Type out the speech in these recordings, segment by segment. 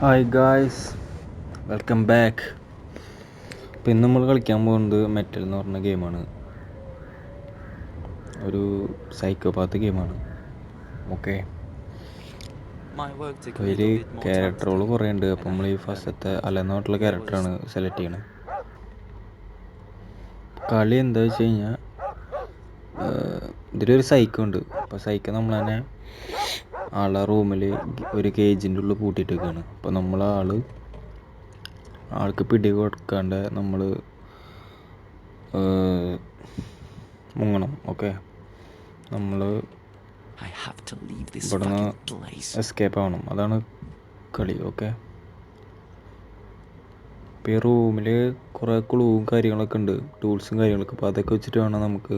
Hi guys, welcome back. അപ്പോൾ ഇന്ന് നമ്മൾ കളിക്കാൻ പോകുന്നത് മെറ്റൽ എന്ന് പറഞ്ഞ ഗെയിമാണ്. ഒരു സൈക്കോപാത്ത് ഗെയിമാണ്. ഓക്കെ, അപ്പോൾ ഇതിൽ ക്യാരക്ടറുകൾ കുറേ ഉണ്ട്. അപ്പോൾ നമ്മൾ ഈ ഫസ്റ്റത്തെ അലന്നോട്ടുള്ള ക്യാരക്ടറാണ് സെലക്ട് ചെയ്യണത്. കളി എന്താ വെച്ച് കഴിഞ്ഞാൽ ഇതിലൊരു സൈക്കോ ഉണ്ട്. അപ്പോൾ സൈക്കോ നമ്മൾ തന്നെ ആളെ റൂമിൽ ഒരു കേജിൻ്റെ ഉള്ളിൽ പൂട്ടിയിട്ട് വെക്കുകയാണ്. അപ്പോൾ നമ്മൾ ആൾക്ക് പിടി കൊടുക്കാണ്ട് നമ്മൾ മുങ്ങണം. ഓക്കെ, നമ്മൾ ഇവിടുന്ന് എസ്കേപ്പ് ആവണം. അതാണ് കളി. ഓക്കെ, ഇപ്പോൾ ഈ റൂമിൽ കുറേ ക്ലൂവും കാര്യങ്ങളൊക്കെ ഉണ്ട്, ടൂൾസും കാര്യങ്ങളൊക്കെ. അപ്പോൾ അതൊക്കെ വെച്ചിട്ട് വേണം നമുക്ക്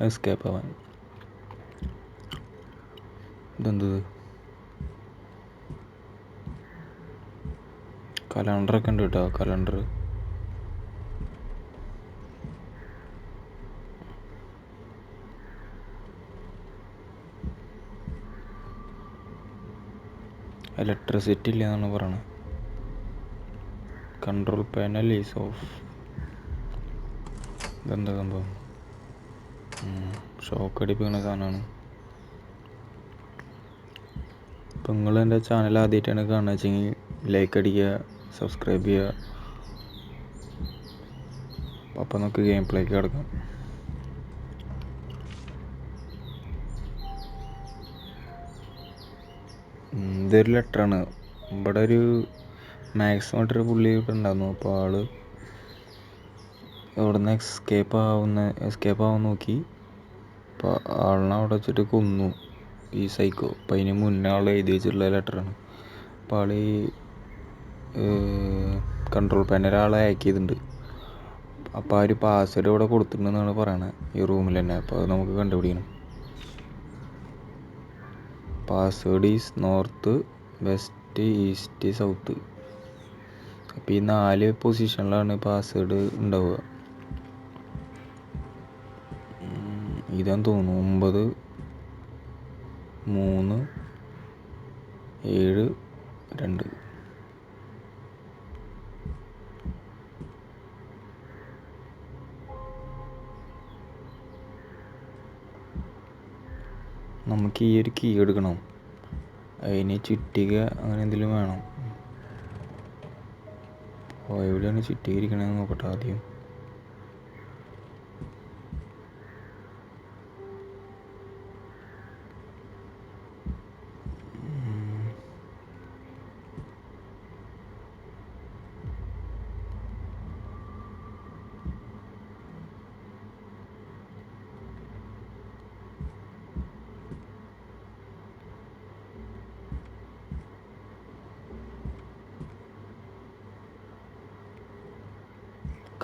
എസ്കേപ്പ് ആവാൻ. ഇതെന്തത് കലണ്ടറൊക്കെ ഉണ്ട് കേട്ടോ. കലണ്ടർ ഇലക്ട്രിസിറ്റി ഇല്ല എന്നാണ് പറയണത്. Control panel is of. ഇതെന്താ സംഭവം? ഷോക്ക് അടിപ്പിക്കുന്ന സാധനമാണ്. ഇപ്പം നിങ്ങൾ എൻ്റെ ചാനൽ ആദ്യമായിട്ടാണ് കാണുക വെച്ചെങ്കിൽ ലൈക്ക് അടിക്കുക, സബ്സ്ക്രൈബ് ചെയ്യുക. അപ്പോൾ നമുക്ക് ഗെയിം പ്ലേക്ക് കിടക്കാം. ഇതൊരു ലെറ്ററാണ്. ഇവിടെ ഒരു മാക്സിമം ആയിട്ടൊരു പുള്ളി ഉണ്ടായിരുന്നു. അപ്പോൾ ഇവിടെ നിന്ന് എസ്കേപ്പ് ആവാൻ നോക്കി. അപ്പോൾ ആളിനെ അവിടെ വെച്ചിട്ട് കൊന്നു ഈ സൈക്കോ. അപ്പോൾ അതിന് മുന്നേ ആൾ എഴുതി വെച്ചിട്ടുള്ള ലെറ്ററാണ്. അപ്പോൾ ആൾ ഈ കൺട്രോൾ പാനൽ ആളെ ഹാക്ക് ചെയ്തിട്ടുണ്ട്. അപ്പോൾ ആ ഒരു പാസ്വേഡ് ഇവിടെ കൊടുത്തിട്ടുണ്ടെന്നാണ് പറയണത് ഈ റൂമിൽ തന്നെ. അപ്പോൾ അത് നമുക്ക് കണ്ടുപിടിക്കണം. Password is north, west, east, south. അപ്പോൾ ഈ 4 പൊസിഷനിലാണ് പാസ്വേഡ് ഉണ്ടാവുക. ഇതാന്ന് തോന്നുന്നു 9, 3, 7, 2. നമുക്ക് ഈ ഒരു കീ എടുക്കണം. അതിന് ചുറ്റിക അങ്ങനെ എന്തെങ്കിലും വേണം. അപ്പോൾ എവിടെയാണ് ചുറ്റിക ഇരിക്കണമെന്ന് നോക്കട്ടെ ആദ്യം.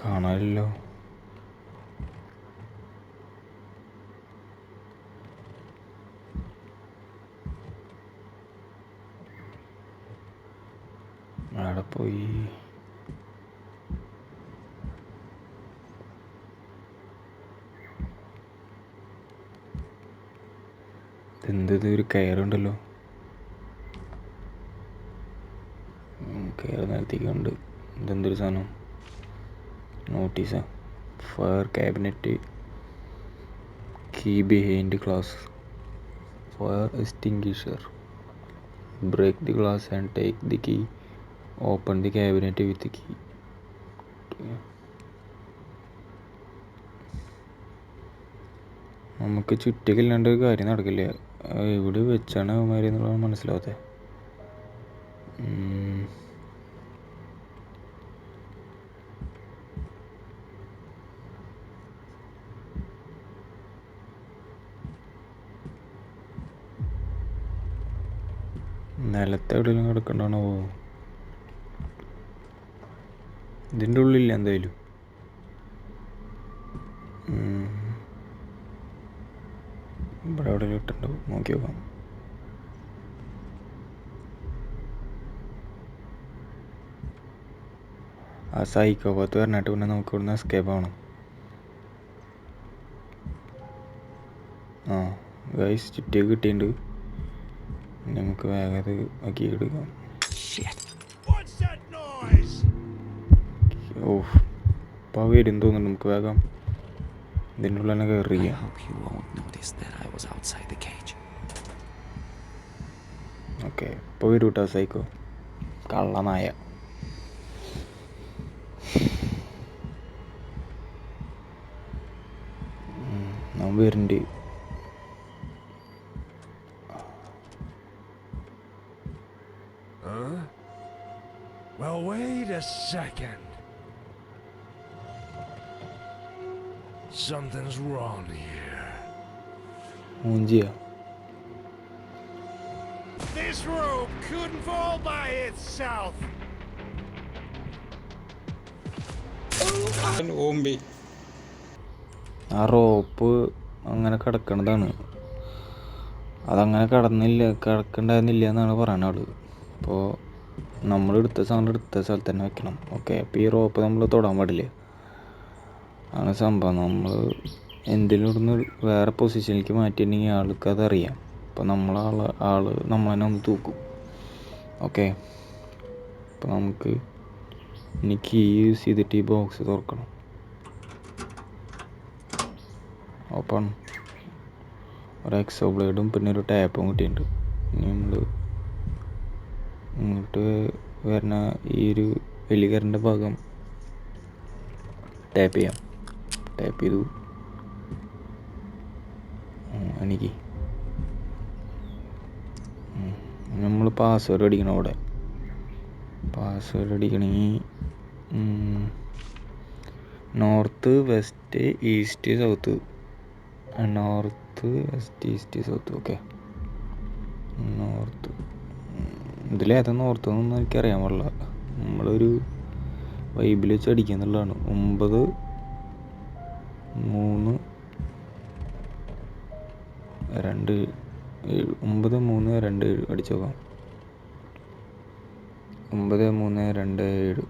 കാണാനില്ലല്ലോ. അവിടെ പോയി. എന്തത് ഒരു കയറുണ്ടല്ലോ. കയറ് നിരത്തിക്കുണ്ട്. ഇതെന്തൊരു സാധനം? നോട്ടീസാ. Fire cabinet, key behind glass, fire extinguisher, break the glass and take the key, open the cabinet with key. നമുക്ക് ചുറ്റിക്കില്ലാണ്ട് കാര്യം നടക്കില്ല. എവിടെ വെച്ചാണ് അവന്മാർ എന്നുള്ളത് മനസ്സിലാവാത്തത്. നിലത്ത് എവിടെയെങ്കിലും കിടക്കണ്ടാണോ? ഇതിൻ്റെ ഉള്ളില്ല എന്തായാലും. ഇവിടെ എവിടെ ഇട്ടുണ്ടാവും, നോക്കി നോക്കാം. ആ സൈക്കോപാത്ത് പറഞ്ഞിട്ട് പിന്നെ നമുക്ക് ഇവിടുന്ന് എസ്കേപ്പ് ആവണം. ഗൈസ് ചുറ്റിയൊക്കെ കിട്ടിയിട്ടുണ്ട്. നമുക്ക് വേഗം അത് ആക്കി എടുക്കാം. ഓ, ഇപ്പോൾ വരും തോന്നുന്നു. നമുക്ക് വേഗം ഇതിൻ്റെ ഉള്ളിൽ തന്നെ കയറിയ. ഓക്കെ, ഇപ്പോൾ വരും കേട്ടോ സൈക്കോ കള്ളനായ. ഞാൻ വരുന്നുണ്ട്. Well, wait a second. Something's wrong here. മൂഞ്ചിയ. This rope couldn't fall by itself. ആ റോപ്പ് അങ്ങനെ കിടക്കണതാണ്. അതങ്ങനെ കിടക്കണ്ടായിരുന്നില്ല എന്നാണ് പറയുന്ന ആള്. അപ്പോൾ നമ്മൾ എടുത്ത സാധനം എടുത്ത സ്ഥലത്ത് തന്നെ വെക്കണം. ഓക്കെ, അപ്പോൾ ഈ റോപ്പ് നമ്മൾ തൊടാൻ പാടില്ല. ആണ് സംഭവം. നമ്മൾ എന്തെങ്കിലും ഇവിടുന്ന് വേറെ പൊസിഷനിലേക്ക് മാറ്റിയിട്ടുണ്ടെങ്കിൽ ആൾക്ക് അതറിയാം. അപ്പോൾ ആള് നമ്മൾ തന്നെ ഒന്ന് തൂക്കും. ഓക്കെ, അപ്പോൾ നമുക്ക് ഇനി കീ യൂസ് ചെയ്തിട്ട് ഈ ബോക്സ് തുറക്കണം. ഓപ്പൺ. ഒരു എക്സോ ബ്ലേഡും പിന്നെ ഒരു ടാപ്പും കിട്ടിയിട്ടുണ്ട്. ഇനി നമ്മൾ ഇങ്ങോട്ട് വരുന്ന ഈ ഒരു എലികറിൻ്റെ ഭാഗം ടാപ്പ് ചെയ്യാം. ടാപ്പ് ചെയ്തു. എനിക്ക് നമ്മൾ പാസ്വേഡ് അടിക്കണം. അവിടെ പാസ്വേഡ് അടിക്കണമെങ്കിൽ north west east south. North west east south. Okay, north. ഇതിലേതാ നോർത്ത് എന്നൊന്നും എനിക്കറിയാൻ പാടില്ല. നമ്മളൊരു വൈബിൽ വെച്ച് അടിക്കുക എന്നുള്ളതാണ്. 9 3 2 7 9 3 2 7 അടിച്ചു നോക്കാം. 9 3 2 7.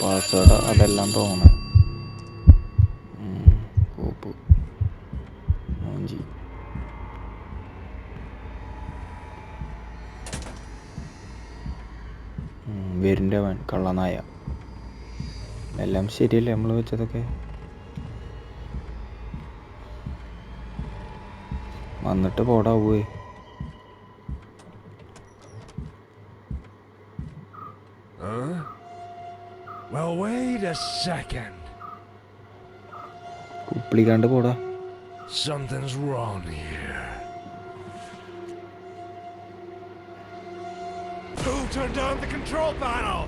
പാസ്വേഡ് അതെല്ലാം തോന്നണം. പോപ്പ് മൂഞ്ചി. വരുന്നുണ്ട് അവൻ കള്ളനായ. എല്ലാം ശരിയല്ലേ നമ്മൾ വെച്ചതൊക്കെ? വന്നിട്ട് പോടാവേ. Well, wait a second. കുപ്പിളിക്കാണ്ട് പോടാ. Something's wrong here. Who turned on the control panel?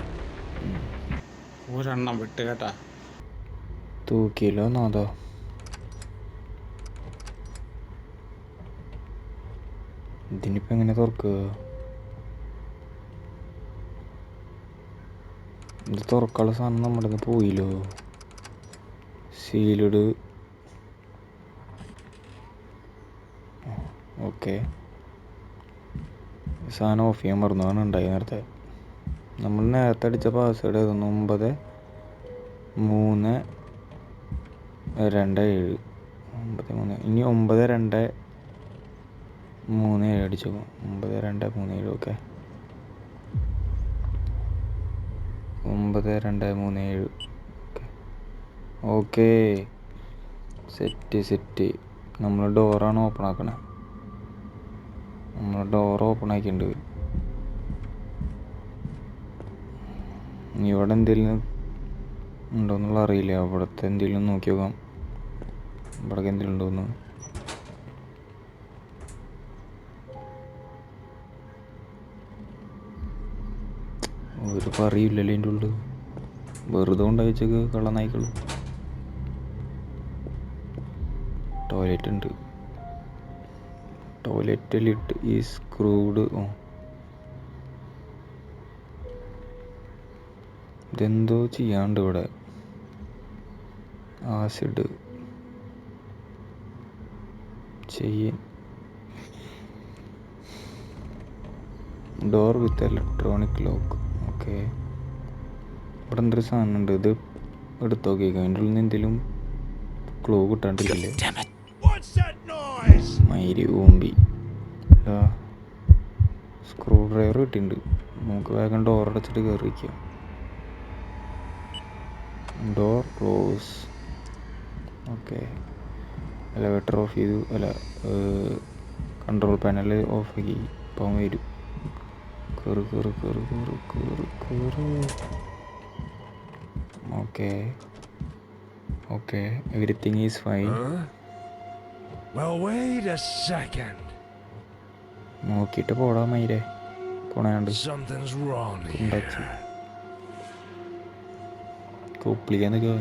ഒരെണ്ണം വിട്ട് കേട്ടാ. തൂക്കിയല്ലോ നാദോ. ഇതിനിപ്പോൾ എങ്ങനെ തുറക്കുക? ഇത് തുറക്കാനുള്ള സാധനം നമ്മുടെ നിന്ന് പോയില്ലോ. സീലിഡ്. ഓക്കെ, സാധനം ഓഫ് ചെയ്യാൻ മറന്നതാണ് ഉണ്ടായി നേരത്തെ. നമ്മൾ നേരത്തെ അടിച്ച പാസ്വേഡ് ഏതൊന്ന് 9 3 2 7. 9 3. ഇനി 9 2 3 7 അടിച്ചു. 9 2 3 7. ഓക്കെ, 9 2 3 7. Okay, set. നമ്മൾ ഡോറാണ് ഓപ്പൺ ആക്കണേ. നമ്മൾ ഡോർ ഓപ്പൺ ആക്കിയിട്ടുണ്ട്. ഇവിടെ എന്തെങ്കിലും ഉണ്ടോയെന്നുള്ള അറിയില്ല. അവിടുത്തെ എന്തെങ്കിലും നോക്കി നോക്കാം. ഇവിടെ എന്തെങ്കിലും ഉണ്ടോയെന്ന്. ഒരു പറയില്ലല്ലോ അതിൻ്റെ ഉള്ളിൽ. വെറുതെ കൊണ്ടുവച്ചേക്ക് കള്ളനായ്ക്കൾ. ടോയ്ലറ്റ് ഉണ്ട്. ടോയ്ലറ്റിലിട്ട് ഈ സ്ക്രൂഡ്. ഇതെന്തോ ചെയ്യാണ്ട് ഇവിടെ. ആസിഡ് ചെയ്യ. Door with electronic lock. Okay, ഇവിടെ എന്തൊരു സാധനം ഉണ്ട്. ഇത് എടുത്ത് നോക്കിയേക്കാം. അതിൻ്റെ ഉള്ളിൽ നിന്ന് എന്തെങ്കിലും ക്ലൂ കിട്ടാണ്ടിരിക്കില്ലേ? What's that noise? മയിരി ഊമ്പി. സ്ക്രൂ ഡ്രൈവർ കിട്ടിയിട്ടുണ്ട്. നമുക്ക് വേഗം ഡോർ അടച്ചിട്ട് കയറിയിരിക്കാം. Door close. Okay, elevator off ചെയ്തു. കൺട്രോൾ പാനൽ ഓഫ് ആക്കി. ഇപ്പം വരും. കയറ് കയറ് കയറ് കയറ് കയറ് കയറ്. Okay, everything is fine. Well, wait a second. നോക്കിയിട്ട് പോടാ മയിരെ, കൊണയാണ്ട് Something's wrong here. ഉണ്ടാക്കി കുപ്പിളിക്കാൻ നിൽക്കുക.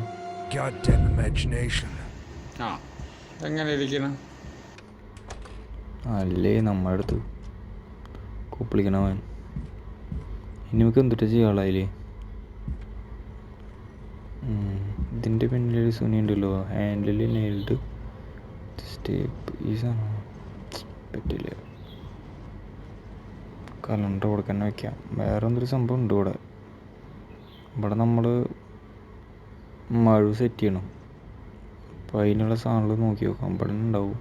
Goddamn imagination. ആ എങ്ങനെ ഇരിക്കണം? അല്ലേ നമ്മുടെ അടുത്ത് കുപ്പിളിക്കണവൻ. ഇനി നമുക്ക് എന്തിട്ട് ചെയ്യാളായില്ലേ? ഇതിൻ്റെ പിന്നിലൊരു സുനി ഉണ്ടല്ലോ, ഹാൻഡിൽ നെയിൽഡ് സ്റ്റേപ്പ്. ഈ സാധനം പറ്റില്ല. കലണ്ടർ കൊടുക്കാൻ തന്നെ വയ്ക്കാം. വേറെ എന്തൊരു സംഭവം ഉണ്ട് ഇവിടെ. നമ്മൾ മഴ സെറ്റ് ചെയ്യണം. അപ്പോൾ അതിനുള്ള സാധനങ്ങൾ നോക്കി നോക്കാം. ഇവിടെ ഉണ്ടാവും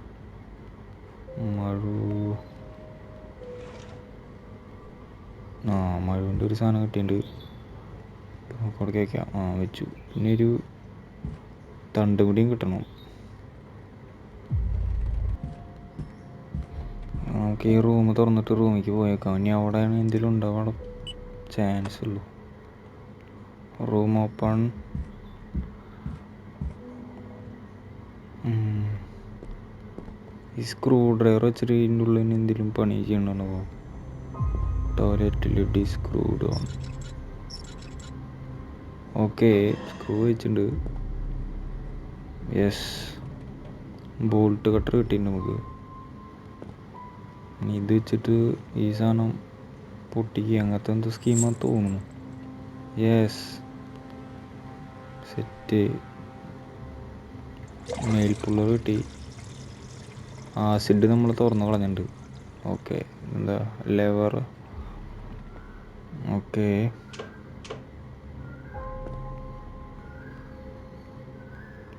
മഴുവിൻ്റെ ഒരു സാധനം കിട്ടിയിട്ടുണ്ട്. കൊടുക്ക വയ്ക്കാം. വെച്ചു. പിന്നെ ഒരു തണ്ട് കൂടിയും കിട്ടണം. നമുക്ക് ഈ റൂം തുറന്നിട്ട് റൂമിലേക്ക് പോയേക്കാം. ഇനി അവിടെയാണ് എന്തെങ്കിലും ഉണ്ടാവാൻ ചാൻസ് ഉള്ളൂ. Room open. ഈ സ്ക്രൂ ഡ്രൈവർ വെച്ചിട്ട് ഇതിൻ്റെ ഉള്ളിൽ നിന്ന് എന്തെങ്കിലും പണി ചെയ്യണോ? ടോയ്ലറ്റിൽ ഡിസ്ക്രൂ ഡൗൺ. ഓക്കെ, സ്ക്രൂ വെച്ചിട്ടുണ്ട്. യെസ്, ബോൾട്ട് കട്ടർ കിട്ടിയിട്ടുണ്ട് നമുക്ക്. ഇനി ഇത് വെച്ചിട്ട് ഈ സാധനം പൊട്ടിക്കുക, അങ്ങനത്തെ എന്തോ സ്കീമാന്ന് തോന്നുന്നു. Yes, set. മെയിൽ പുള്ളർ കിട്ടി. ആസിഡ് നമ്മൾ തുറന്നു കളഞ്ഞിട്ടുണ്ട്. ഓക്കെ, എന്താ ലെവർ. ഓക്കെ,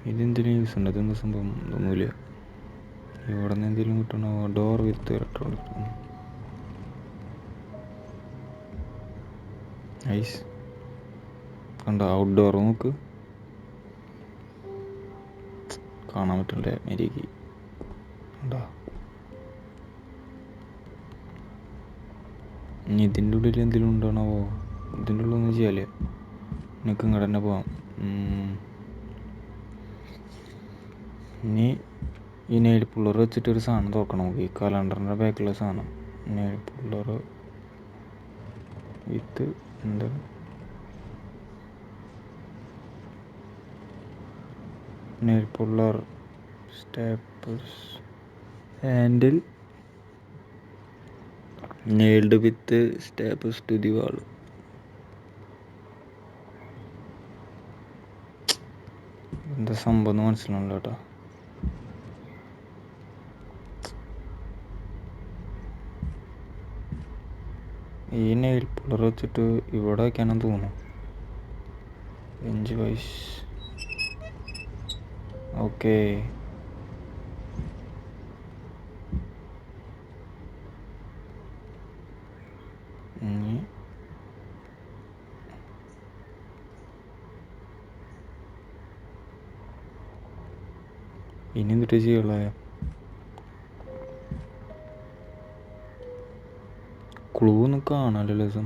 ഇതെന്തെങ്കിലും യൂസ് ഉണ്ട്? ഇതെന്താ സംഭവം? ഒന്നുമില്ല. ഇവിടെ നിന്ന് എന്തെങ്കിലും കിട്ടണോ? Door with electronic. ഐസ് കണ്ടോ? ഔട്ട്ഡോർ നോക്ക്, കാണാൻ പറ്റില്ലേ എനിക്ക്? കണ്ടോ? ഇനി ഇതിൻ്റെ ഉള്ളിൽ എന്തെങ്കിലും ഉണ്ടോണോ? ഇതിൻ്റെ ഉള്ളിലൊന്നും ചെയ്യാല്ലേ. എനിക്ക് ഇങ്ങോട്ട് തന്നെ പോവാം. ഇനി ഈ നെയിൽ പുള്ളർ വെച്ചിട്ടൊരു സാധനം തുറക്കണം നമുക്ക്. ഈ കലണ്ടറിൻ്റെ ബാക്കിലുള്ള സാധനം. നെയിൽ പുള്ളർ വിത്ത് എന്താ nail puller staples handle nailed with staples to the wall. എന്താ സംഭവം എന്ന് മനസ്സിലാണല്ലോ കേട്ടോ. ഈ നെയിൽ പുള്ളർ വെച്ചിട്ട് ഇവിടെ വയ്ക്കാനെന്ന് തോന്നുന്നു. Bench vice. ഓക്കെ, ഇനി എന്നിട്ട് ചെയ്യാനുള്ള ക്ലൂ ഒന്നും കാണാമല്ലോ ലസം.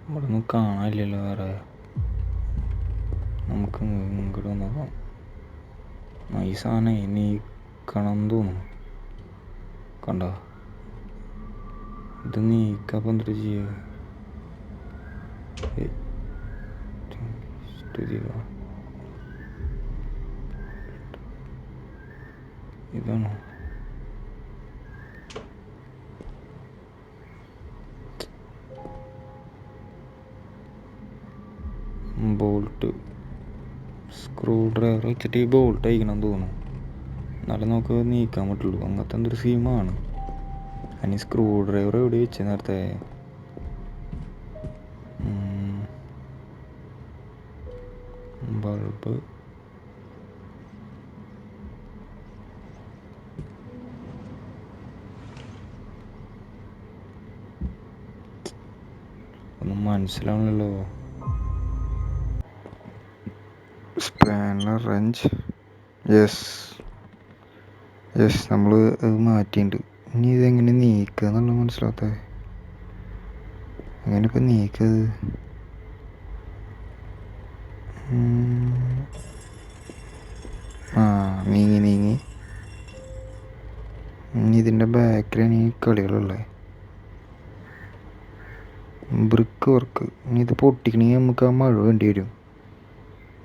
ഇവിടെ ഒന്നും കാണാനില്ലല്ലോ വേറെ. നമുക്ക് ഇങ്ങോട്ട് നോക്കാം. ഈ സാധനം നീക്കണം തോന്നുന്നു. കണ്ടോ? ഇത് നീക്കപ്പം എന്തിട്ട് ചെയ്യുക? ഇതാണോ? ബോൾട്ട്. സ്ക്രൂ ഡ്രൈവർ വെച്ചിട്ട് ഈ ബോൾട്ട് അയക്കണം തോന്നുന്നു. എന്നാലും നമുക്ക് നീക്കാൻ പറ്റുള്ളൂ. അങ്ങനത്തെ എന്തൊരു സ്കീമാണ്. അതിന് സ്ക്രൂ ഡ്രൈവർ എവിടെ വെച്ച്? നേരത്തെ ജമ്പ്. ഒന്നും മനസ്സിലാവണല്ലോ. Spanner range. യെസ് നമ്മൾ അത് മാറ്റിയിട്ടുണ്ട്. ഇനി ഇതെങ്ങനെ നീക്കുക എന്നുള്ളത് മനസ്സിലാത്ത. എങ്ങനെ ഇപ്പം നീക്കത്? നീങ്ങി. ഇനി ഇതിൻ്റെ ബാക്കിലാണ് ഈ കളികളുള്ളത്. Brick work. ഇനി ഇത് പൊട്ടിക്കണമെങ്കിൽ നമുക്ക് ആ മഴ വേണ്ടി വരും.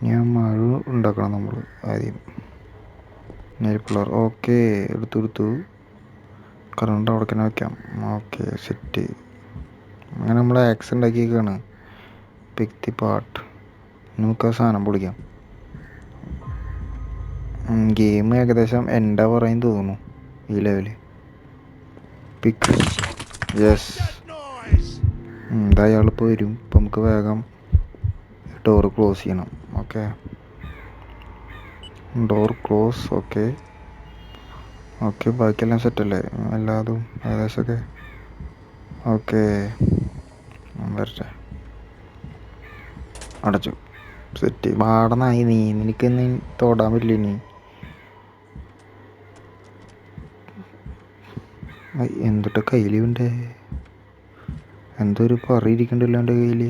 ഞാൻ മഴ ഉണ്ടാക്കണം നമ്മൾ ആദ്യം. പിള്ളേർ ഓക്കെ എടുത്തു. കറണ്ട് അവിടെ തന്നെ വയ്ക്കാം. Okay set. അങ്ങനെ നമ്മൾ ആക്സ് ഉണ്ടാക്കിയേക്കാണ്. പിക്ക് പാർട്ട്. നമുക്ക് ആ സാധനം പൊളിക്കാം. ഗെയിം ഏകദേശം എൻ്റെ പറയുന്നു തോന്നുന്നു ഈ ലെവല്. പിക്ക്. യെസ്. എന്താ അയാളിപ്പോൾ വരും. ഇപ്പം നമുക്ക് വേഗം ഡോറ് ക്ലോസ് ചെയ്യണം. Okay door close. ഓക്കെ ബാക്കിയെല്ലാം സെറ്റല്ലേ? എല്ലാതും ഏകദേശമൊക്കെ ഓക്കെ. വരട്ടെ. അടച്ചു. സെറ്റ്. വാടനായി നീ. നിനക്കൊന്ന് തൊടാൻ പറ്റില്ല ഇനി. എന്തൊട്ട് കയ്യിലുണ്ട്? എന്തോ ഒരു പറയിരിക്കണ്ടല്ലോ എൻ്റെ കയ്യിൽ.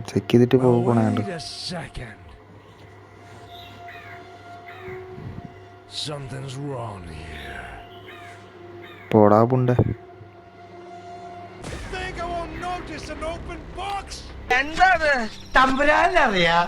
ചെക്ക് ചെയ്തിട്ട് പോകണേണ്ട. പോടാ പുണ്ട. എന്താണ് തമ്പുരാനറിയാ?